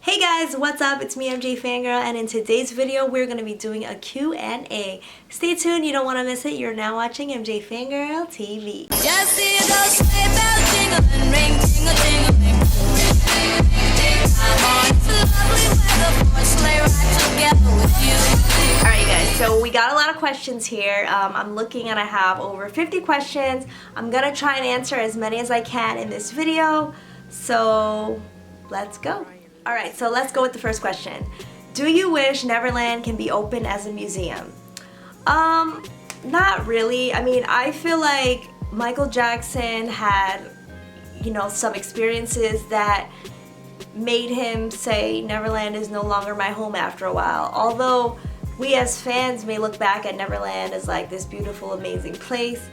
Hey guys, what's up? It's me, MJFANGIRL, and in today's video, we're going to be doing a Q&A. Stay tuned, you don't want to miss it. You're now watching MJFANGIRL TV. Just see those sleigh bells jingling, ring, tingle, tingling. Alright guys, so we got a lot of questions here. I'm looking and I have over 50 questions. I'm going to try and answer as many as I can in this video. So, let's go. Alright, so let's go with the first question. Do you wish Neverland can be open as a museum? Not really. I mean, I feel like Michael Jackson had, some experiences that made him say Neverland is no longer my home after a while. Although we as fans may look back at Neverland as like this beautiful, amazing place,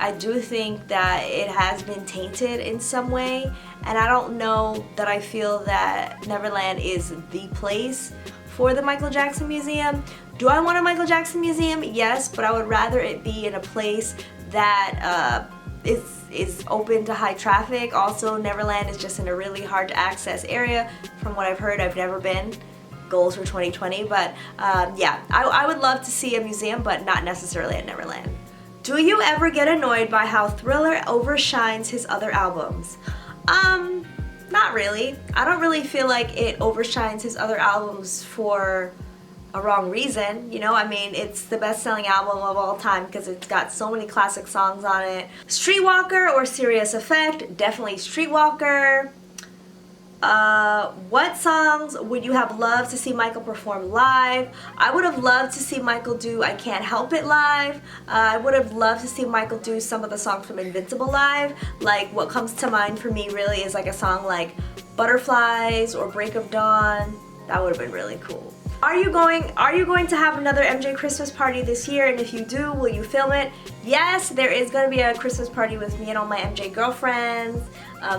I do think that it has been tainted in some way, and I don't know that I feel that Neverland is the place for the Michael Jackson Museum. Do I want a Michael Jackson Museum? Yes, but I would rather it be in a place that is open to high traffic. Also, Neverland is just in a really hard to access area. From what I've heard, I've never been. Goals for 2020, but yeah, I would love to see a museum, but not necessarily at Neverland. Do you ever get annoyed by how Thriller overshines his other albums? Not really. I don't really feel like it overshines his other albums for a wrong reason. I mean, it's the best-selling album of all time because it's got so many classic songs on it. Streetwalker or Serious Effect? Definitely Streetwalker. What songs would you have loved to see Michael perform live? I would have loved to see Michael do I Can't Help It live. I would have loved to see Michael do some of the songs from Invincible live. Like, what comes to mind for me really is like a song like Butterflies or Break of Dawn. That would have been really cool. Are you going to have another MJ Christmas party this year? And if you do, will you film it? Yes, there is going to be a Christmas party with me and all my MJ girlfriends.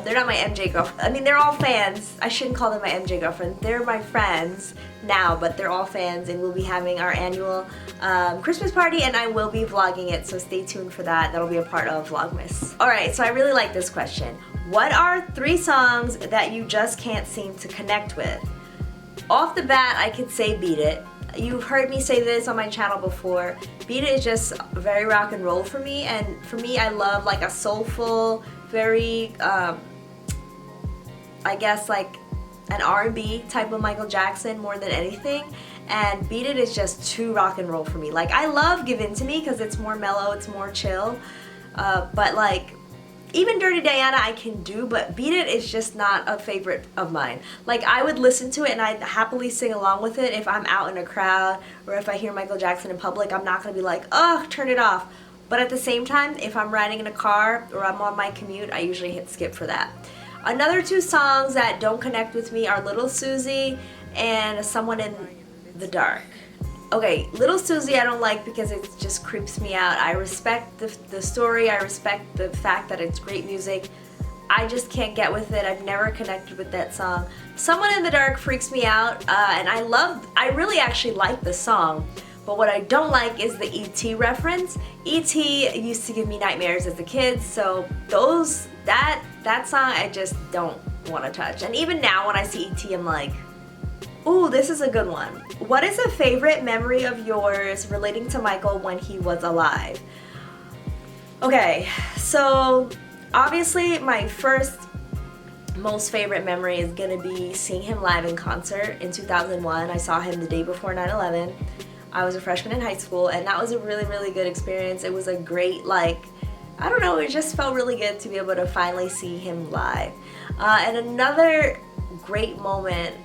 They're not my MJ girlfriends. I mean, they're all fans. I shouldn't call them my MJ girlfriends. They're my friends now, but they're all fans, and we'll be having our annual Christmas party, and I will be vlogging it, so stay tuned for that. That'll be a part of Vlogmas. Alright, so I really like this question. What are 3 songs that you just can't seem to connect with? Off the bat, I could say Beat It. You've heard me say this on my channel before. Beat It is just very rock and roll for me, and for me, I love like a soulful, very, I guess like an R&B type of Michael Jackson more than anything, and Beat It is just too rock and roll for me. Like, I love Give In To Me because it's more mellow, it's more chill, but like, even Dirty Diana I can do, but Beat It is just not a favorite of mine. Like, I would listen to it and I'd happily sing along with it if I'm out in a crowd or if I hear Michael Jackson in public. I'm not going to be like, oh, turn it off. But at the same time, if I'm riding in a car or I'm on my commute, I usually hit skip for that. Another 2 songs that don't connect with me are Little Susie and Someone in the Dark. Okay, Little Susie I don't like because it just creeps me out. I respect the story, I respect the fact that it's great music. I just can't get with it. I've never connected with that song. Someone in the Dark freaks me out, and I really actually like the song, but what I don't like is the E.T. reference. E.T. used to give me nightmares as a kid, so that song I just don't want to touch. And even now when I see E.T. I'm like, ooh, this is a good one. What is a favorite memory of yours relating to Michael when he was alive? Okay, so obviously my first most favorite memory is gonna be seeing him live in concert in 2001. I saw him the day before 9/11. I was a freshman in high school, and that was a really, really good experience. It was a great, like, I don't know, it just felt really good to be able to finally see him live. And another great moment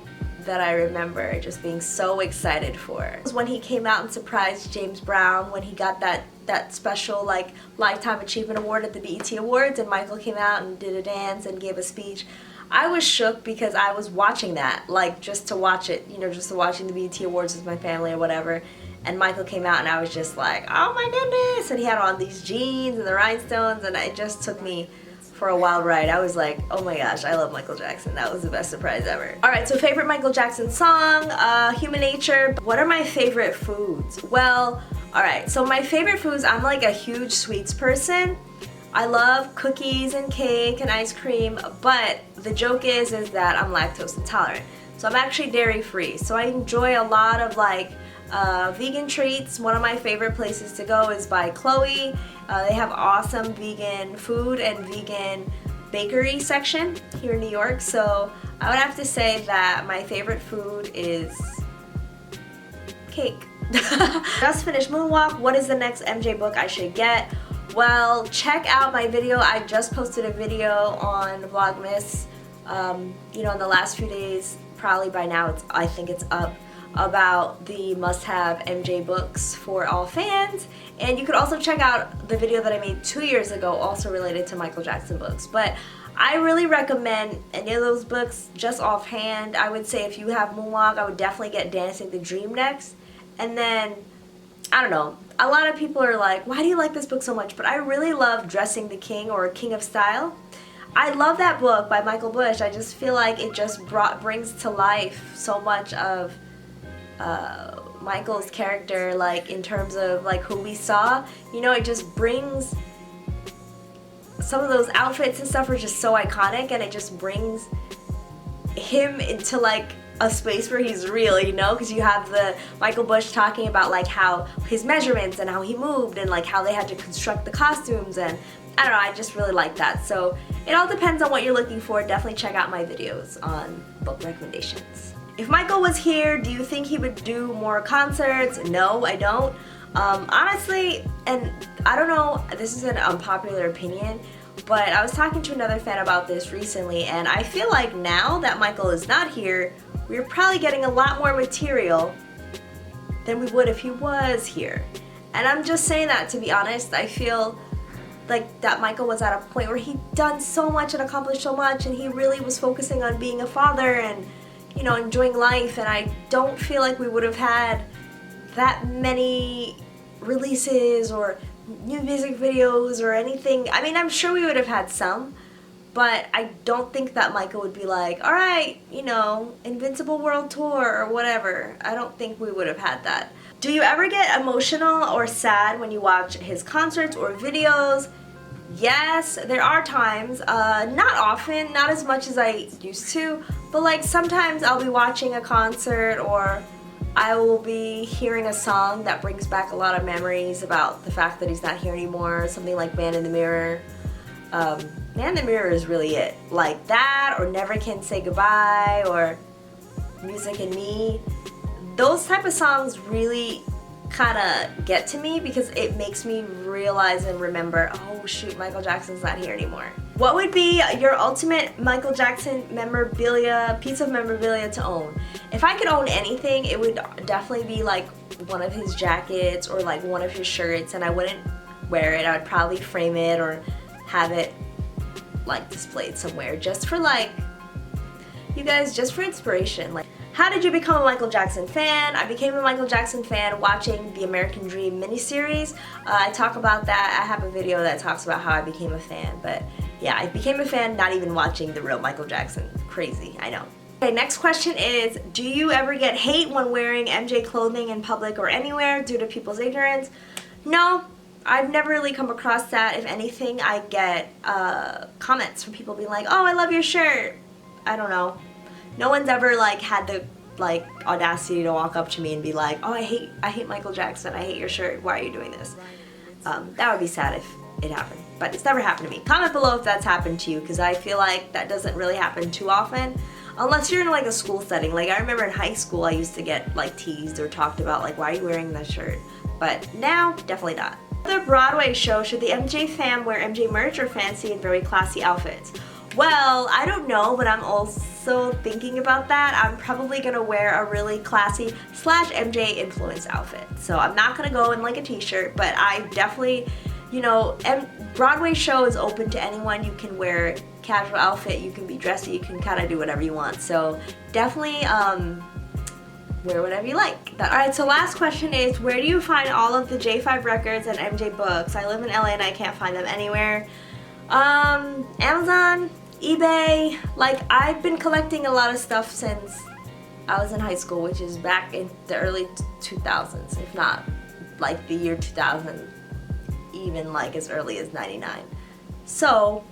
that I remember just being so excited for was when he came out and surprised James Brown when he got that special like Lifetime Achievement Award at the BET Awards, and Michael came out and did a dance and gave a speech. I was shook because I was watching that, like, just to watch it, just to watching the BET Awards with my family or whatever, and Michael came out and I was just like, oh my goodness, and he had on these jeans and the rhinestones, and it just took me for a wild ride. I was like, oh my gosh, I love Michael Jackson. That was the best surprise ever. Alright, so favorite Michael Jackson song, Human Nature. What are my favorite foods? Well, alright, so my favorite foods, I'm like a huge sweets person. I love cookies and cake and ice cream, but the joke is that I'm lactose intolerant. So So I'm actually dairy free. So I enjoy a lot of like vegan treats. One of my favorite places to go is by Chloe. They have awesome vegan food and vegan bakery section here in New York. So I would have to say that my favorite food is cake. Just finished Moonwalk. What is the next MJ book I should get? Well, check out my video. I just posted a video on vlogmas, you know, in the last few days. Probably by now I think it's up, about the must-have MJ books for all fans. And you could also check out the video that I made 2 years ago, also related to Michael Jackson books. But I really recommend any of those books. Just offhand, I would say if you have Moonwalk, I would definitely get Dancing the Dream next. And then, I don't know, a lot of people are like, why do you like this book so much? But I really love Dressing the King, or King of Style. I love that book by Michael Bush. I just feel like it just brings to life so much of Michael's character, like in terms of like who we saw. You know, it just brings, some of those outfits and stuff are just so iconic, and it just brings him into like a space where he's real, you know, because you have the Michael Bush talking about like how his measurements and how he moved and like how they had to construct the costumes, and I don't know, I just really like that. So it all depends on what you're looking for. Definitely check out my videos on book recommendations. If Michael was here, do you think he would do more concerts? No, I don't. Honestly, and I don't know, this is an unpopular opinion, but I was talking to another fan about this recently, and I feel like now that Michael is not here, we're probably getting a lot more material than we would if he was here. And I'm just saying that to be honest. I feel like that Michael was at a point where he'd done so much and accomplished so much, and he really was focusing on being a father and, you know, enjoying life, and I don't feel like we would have had that many releases or new music videos or anything. I mean, I'm sure we would have had some, but I don't think that Michael would be like, all right, you know, Invincible World Tour or whatever. I don't think we would have had that. Do you ever get emotional or sad when you watch his concerts or videos? Yes, there are times, not often, not as much as I used to, but like sometimes I'll be watching a concert, or I will be hearing a song that brings back a lot of memories about the fact that he's not here anymore, something like Man in the Mirror. Man in the Mirror is really it. Like that, or Never Can Say Goodbye, or Music and Me. Those type of songs really kind of get to me because it makes me realize and remember, oh shoot, Michael Jackson's not here anymore. What would be your ultimate Michael Jackson memorabilia, piece of memorabilia to own? If I could own anything, it would definitely be like one of his jackets or like one of his shirts, and I wouldn't wear it. I would probably frame it or have it like displayed somewhere just for like, you guys, just for inspiration. Like, how did you become a Michael Jackson fan? I became a Michael Jackson fan watching the American Dream miniseries. I talk about that. I have a video that talks about how I became a fan, but yeah, I became a fan not even watching the real Michael Jackson. Crazy, I know. Okay, next question is, do you ever get hate when wearing MJ clothing in public or anywhere due to people's ignorance? No, I've never really come across that. If anything, I get comments from people being like, oh, I love your shirt. I don't know. No one's ever like had the like audacity to walk up to me and be like, oh, I hate Michael Jackson, I hate your shirt, why are you doing this? That would be sad if it happened, but it's never happened to me. Comment below if that's happened to you, because I feel like that doesn't really happen too often, unless you're in like a school setting. Like I remember in high school I used to get like teased or talked about like, why are you wearing that shirt? But now, definitely not. Another Broadway show, should the MJ fam wear MJ merch or fancy and very classy outfits? Well, I don't know, but I'm also thinking about that. I'm probably gonna wear a really classy / MJ influenced outfit. So I'm not gonna go in like a t-shirt, but I definitely, you know, Broadway show is open to anyone. You can wear casual outfit, you can be dressy, you can kind of do whatever you want. So definitely wear whatever you like. Alright, so last question is, where do you find all of the J5 records and MJ books? I live in LA and I can't find them anywhere. Amazon, eBay. Like, I've been collecting a lot of stuff since I was in high school, which is back in the early 2000s, if not like the year 2000, even like as early as 99. So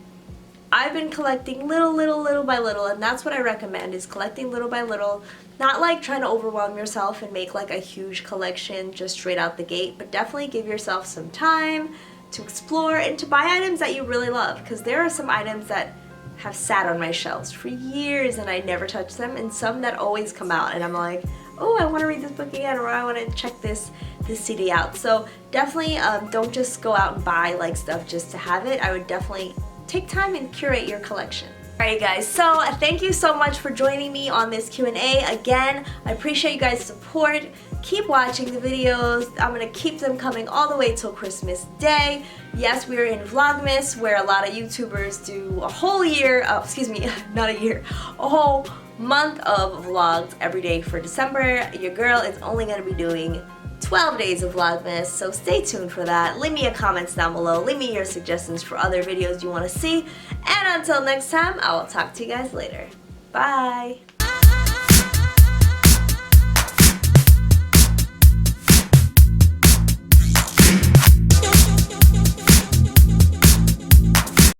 I've been collecting little by little, and that's what I recommend, is collecting little by little. Not like trying to overwhelm yourself and make like a huge collection just straight out the gate, but definitely give yourself some time to explore and to buy items that you really love, because there are some items that have sat on my shelves for years and I never touch them, and some that always come out and I'm like, oh, I want to read this book again, or I want to check this CD out. So definitely don't just go out and buy like stuff just to have it. I would definitely take time and curate your collection. Alright guys, so thank you so much for joining me on this Q&A. Again, I appreciate you guys' support. Keep watching the videos. I'm going to keep them coming all the way till Christmas Day. Yes, we're in Vlogmas, where a lot of YouTubers do a whole year, excuse me, not a year, a whole month of vlogs every day for December. Your girl is only going to be doing 12 days of Vlogmas, so stay tuned for that. Leave me a comments down below. Leave me your suggestions for other videos you want to see. And until next time, I will talk to you guys later. Bye!